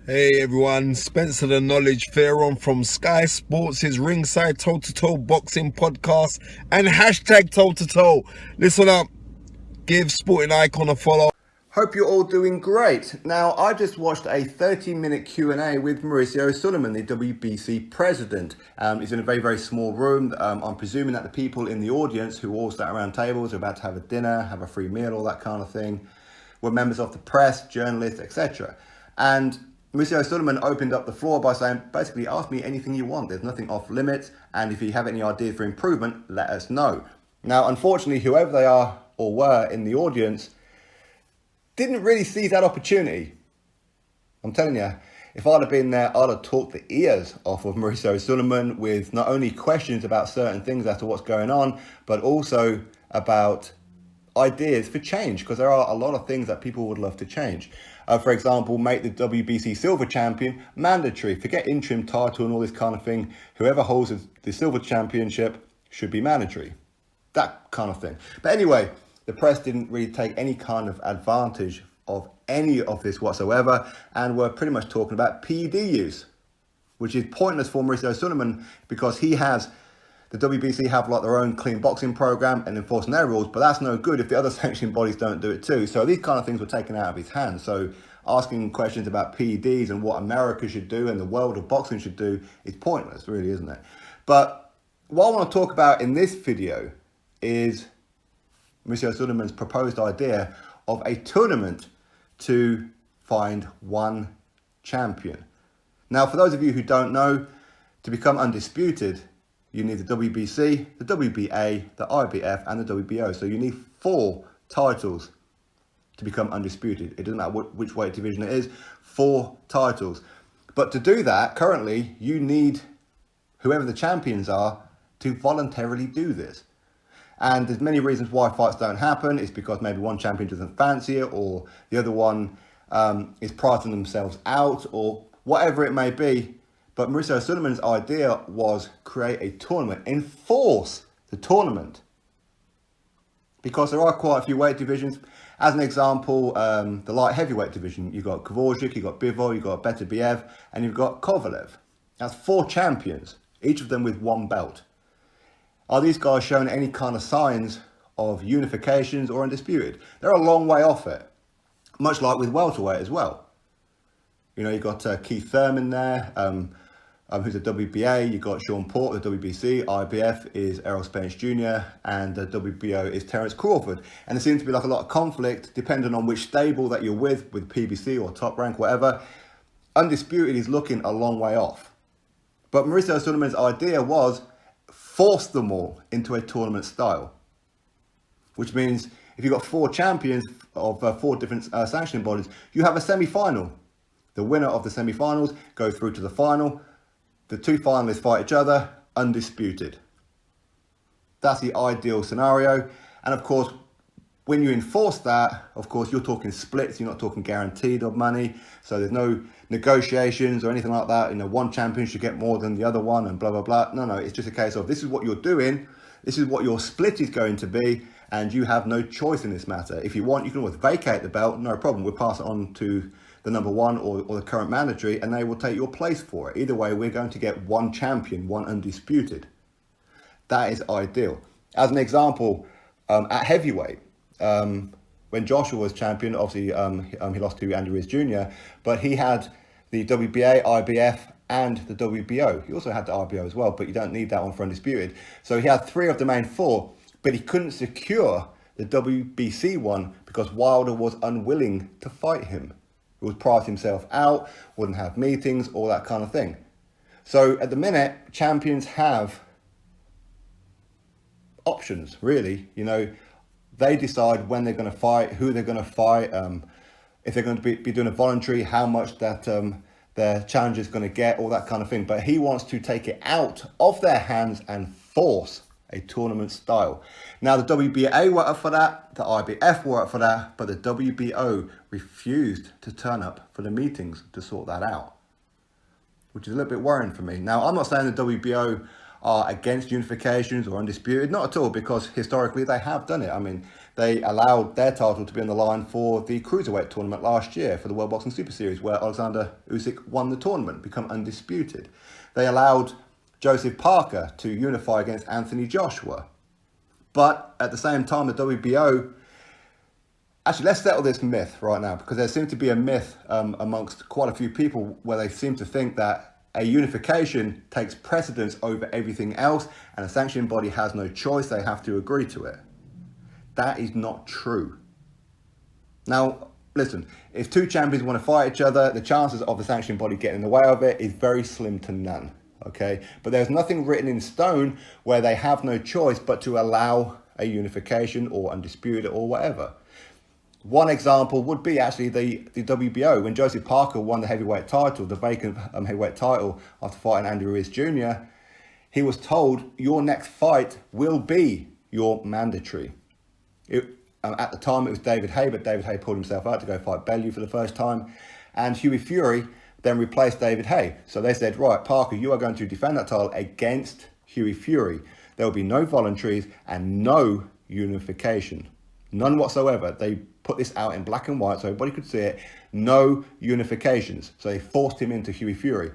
Hey everyone, Spencer the Knowledge Pharaoh from Sky Sports' Ringside Toe-to-Toe Boxing Podcast and hashtag Toe-to-Toe. Listen up, give Sporting Icon a follow. Hope you're all doing great. Now, I just watched a 30-minute Q&A with Mauricio Sulaiman, the WBC President. He's in a very, very small room. I'm presuming that the people in the audience who all sat around tables are about to have a dinner, have a free meal, all that kind of thing, were members of the press, journalists, etc. And Mauricio Sulaiman opened up the floor by saying, basically, ask me anything you want. There's nothing off limits. And if you have any ideas for improvement, let us know. Now, unfortunately, whoever they are or were in the audience didn't really seize that opportunity. I'm telling you, if I'd have been there, I'd have talked the ears off of Mauricio Sulaiman with not only questions about certain things as to what's going on, but also about ideas for change, because there are a lot of things that people would love to change. For example, make the WBC Silver Champion mandatory. Forget interim title and all this kind of thing. Whoever holds the Silver Championship should be mandatory. That kind of thing. But anyway, the press didn't really take any kind of advantage of any of this whatsoever, and were pretty much talking about PED use, which is pointless for Mauricio Sulaiman because he has, the WBC have like their own clean boxing program and enforcing their rules, but that's no good if the other sanctioning bodies don't do it too. So these kind of things were taken out of his hands. So asking questions about PEDs and what America should do and the world of boxing should do is pointless, really, isn't it? But what I want to talk about in this video is Mauricio Sulaiman's proposed idea of a tournament to find one champion. Now, for those of you who don't know, to become undisputed, you need the WBC, the WBA, the IBF, and the WBO. So you need 4 titles to become undisputed. It doesn't matter which weight division it is, 4 titles. But to do that, currently, you need whoever the champions are to voluntarily do this. And there's many reasons why fights don't happen. It's because maybe one champion doesn't fancy it, or the other one is pricing themselves out, or whatever it may be. But Mauricio Sulaiman's idea was create a tournament, enforce the tournament. Because there are quite a few weight divisions. As an example, the light heavyweight division, you've got Kvorchuk, you've got Bivol, you've got Beterbiev, and you've got Kovalev. That's 4 champions, each of them with 1 belt. Are these guys showing any kind of signs of unifications or undisputed? They're a long way off it, much like with welterweight as well. You know, you've got Keith Thurman there, who's a WBA. You've got Sean Porter, the WBC. IBF is Errol Spence Jr. And the WBO is Terence Crawford. And there seems to be like a lot of conflict depending on which stable that you're with PBC or Top Rank, whatever. Undisputed is looking a long way off. But Mauricio Sulaiman's idea was force them all into a tournament style, which means if you've got 4 champions of 4 different sanctioning bodies, you have a semi-final. The winner of the semi-finals go through to the final. The 2 finalists fight each other, undisputed. That's the ideal scenario. And of course, when you enforce that, of course, you're talking splits. You're not talking guaranteed of money. So there's no negotiations or anything like that. You know, one champion should get more than the other one and blah, blah, blah. No, it's just a case of this is what you're doing. This is what your split is going to be. And you have no choice in this matter. If you want, you can always vacate the belt. No problem. We'll pass it on to the number 1 or the current mandatory, and they will take your place for it. Either way, we're going to get 1 champion, 1 undisputed. That is ideal. As an example, at heavyweight, when Joshua was champion, obviously he lost to Andy Ruiz Jr., but he had the WBA, IBF, and the WBO. He also had the RBO as well, but you don't need that one for undisputed. So he had 3 of the main 4, but he couldn't secure the WBC one because Wilder was unwilling to fight him. He would price himself out, wouldn't have meetings, all that kind of thing. So at the minute, champions have options, really. You know, they decide when they're going to fight, who they're going to fight, if they're going to be doing a voluntary, how much that their challenger is going to get, all that kind of thing. But he wants to take it out of their hands and force a tournament style. Now, the WBA were up for that, the IBF were up for that, but the WBO refused to turn up for the meetings to sort that out, which is a little bit worrying for me. Now, I'm not saying the WBO are against unifications or undisputed. Not at all, because historically they have done it. I mean, they allowed their title to be on the line for the Cruiserweight tournament last year for the World Boxing Super Series, where Alexander Usyk won the tournament, become undisputed. They allowed Joseph Parker to unify against Anthony Joshua. But at the same time, the WBO... Actually, let's settle this myth right now, because there seems to be a myth amongst quite a few people where they seem to think that a unification takes precedence over everything else and a sanctioning body has no choice, they have to agree to it. That is not true. Now, listen, if two champions want to fight each other, the chances of the sanctioning body getting in the way of it is very slim to none, okay? But there's nothing written in stone where they have no choice but to allow a unification or undisputed or whatever. One example would be actually the WBO. When Joseph Parker won the heavyweight title, the vacant heavyweight title after fighting Andy Ruiz Jr., he was told, your next fight will be your mandatory. At the time, it was David Haye, but David Haye pulled himself out to go fight Bellew for the first time. And Hughie Fury then replaced David Haye. So they said, right, Parker, you are going to defend that title against Hughie Fury. There will be no voluntaries and no unification. None whatsoever. They put this out in black and white so everybody could see it. No unifications. So they forced him into Hughie Fury.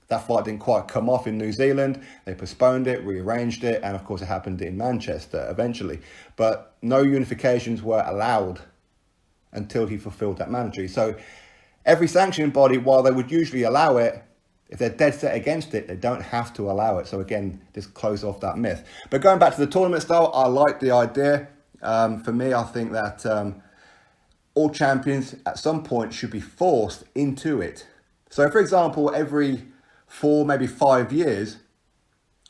That fight didn't quite come off in New Zealand. They postponed it, rearranged it, and of course it happened in Manchester eventually. But no unifications were allowed until he fulfilled that mandatory. So every sanctioning body, while they would usually allow it, if they're dead set against it, they don't have to allow it. So again, just close off that myth. But going back to the tournament style, I like the idea. For me, I think that all champions at some point should be forced into it. So for example, every 4, maybe 5 years,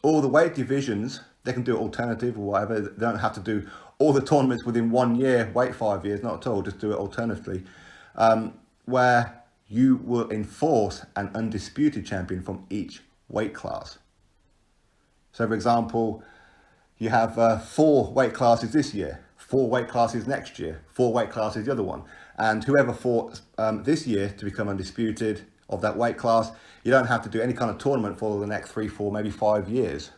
all the weight divisions, they can do alternative or whatever. They don't have to do all the tournaments within 1 year, wait 5 years, not at all, just do it alternatively, where you will enforce an undisputed champion from each weight class. So for example, you have 4 weight classes this year, 4 weight classes next year, 4 weight classes the other one. And whoever fought this year to become undisputed of that weight class, you don't have to do any kind of tournament for the next 3, 4, maybe 5 years.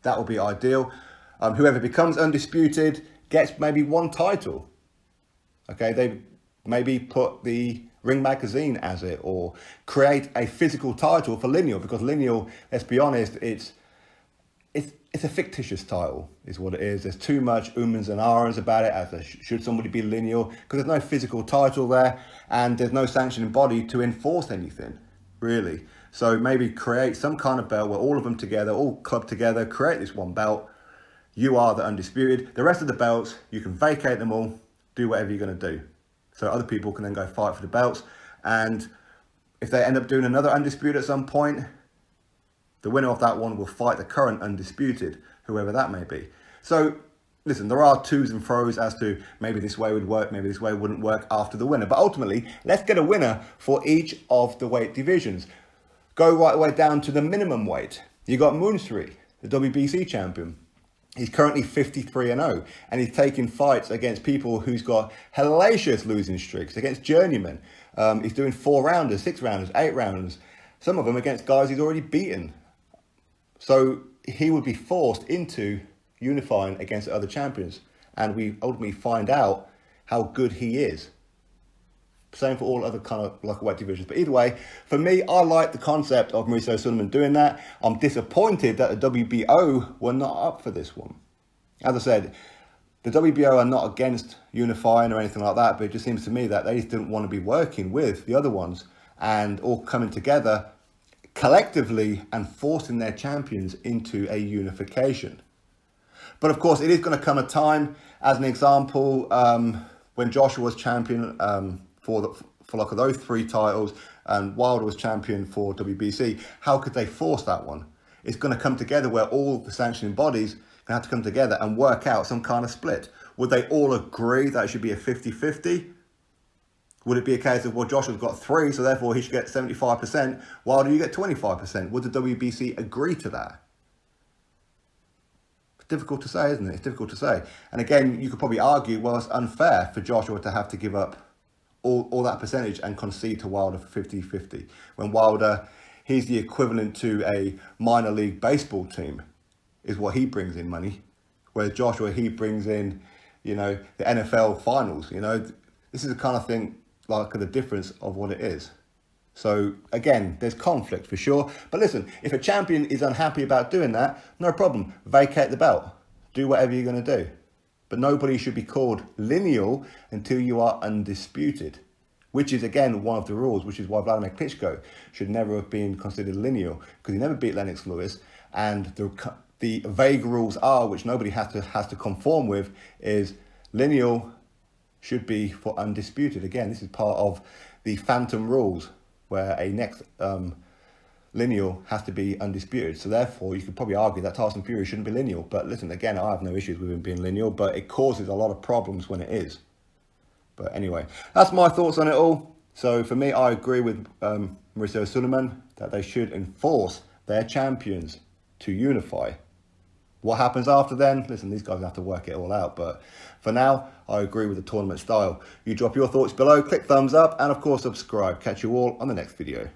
That would be ideal. Whoever becomes undisputed gets maybe 1 title. Okay, they maybe put the Ring magazine as it, or create a physical title for lineal, because lineal, let's be honest, it's a fictitious title, is what it is. There's too much ums and ahs about it, as there should somebody be lineal, because there's no physical title there, and there's no sanctioning body to enforce anything, really. So maybe create some kind of belt where all of them together, all clubbed together, create this one belt. You are the undisputed. The rest of the belts, you can vacate them all, do whatever you're going to do. So other people can then go fight for the belts. And if they end up doing another undisputed at some point, the winner of that one will fight the current undisputed, whoever that may be. So, listen, there are twos and fro's as to maybe this way would work, maybe this way wouldn't work after the winner. But ultimately, let's get a winner for each of the weight divisions. Go right away down to the minimum weight. You got Moonsri, the WBC champion. He's currently 53-0, and he's taking fights against people who's got hellacious losing streaks, against journeymen. He's doing 4-rounders, 6-rounders, 8-rounders, some of them against guys he's already beaten. So he would be forced into unifying against other champions, and we ultimately find out how good he is. Same for all other kind of like weight divisions. But either way, for me, I like the concept of Mauricio Sulaiman doing that. I'm disappointed that the WBO were not up for this one. As I said, the WBO are not against unifying or anything like that, but it just seems to me that they just didn't want to be working with the other ones and all coming together collectively and forcing their champions into a unification. But of course, it is going to come a time, as an example, when Joshua was champion for like those 3 titles, and Wilder was champion for WBC. How could they force that one? It's going to come together where all the sanctioning bodies going to have to come together and work out some kind of split. Would they all agree that it should be a 50-50? Would it be a case of, well, Joshua's got 3, so therefore he should get 75%, Wilder, you get 25%? Would the WBC agree to that? It's difficult to say, isn't it? It's difficult to say. And again, you could probably argue, well, it's unfair for Joshua to have to give up all that percentage and concede to Wilder for 50-50, when Wilder he's the equivalent to a minor league baseball team, is what he brings in money. Whereas Joshua, he brings in, you know, the NFL finals. You know, this is the kind of thing, like the difference of what it is. So again, there's conflict for sure. But listen, if a champion is unhappy about doing that, no problem. Vacate the belt. Do whatever you're going to do. But nobody should be called lineal until you are undisputed, which is, again, one of the rules, which is why Vladimir Klitschko should never have been considered lineal, because he never beat Lennox Lewis. And the vague rules are, which nobody has to conform with, is lineal should be for undisputed. Again, this is part of the phantom rules, where a next lineal has to be undisputed. So therefore, you could probably argue that Tyson Fury shouldn't be lineal. But listen, again, I have no issues with him being lineal, but it causes a lot of problems when it is. But anyway, that's my thoughts on it all. So for me, I agree with Mauricio Sulaiman that they should enforce their champions to unify. What happens after then? Listen, these guys have to work it all out. But for now, I agree with the tournament style. You drop your thoughts below, click thumbs up, and of course subscribe. Catch you all on the next video.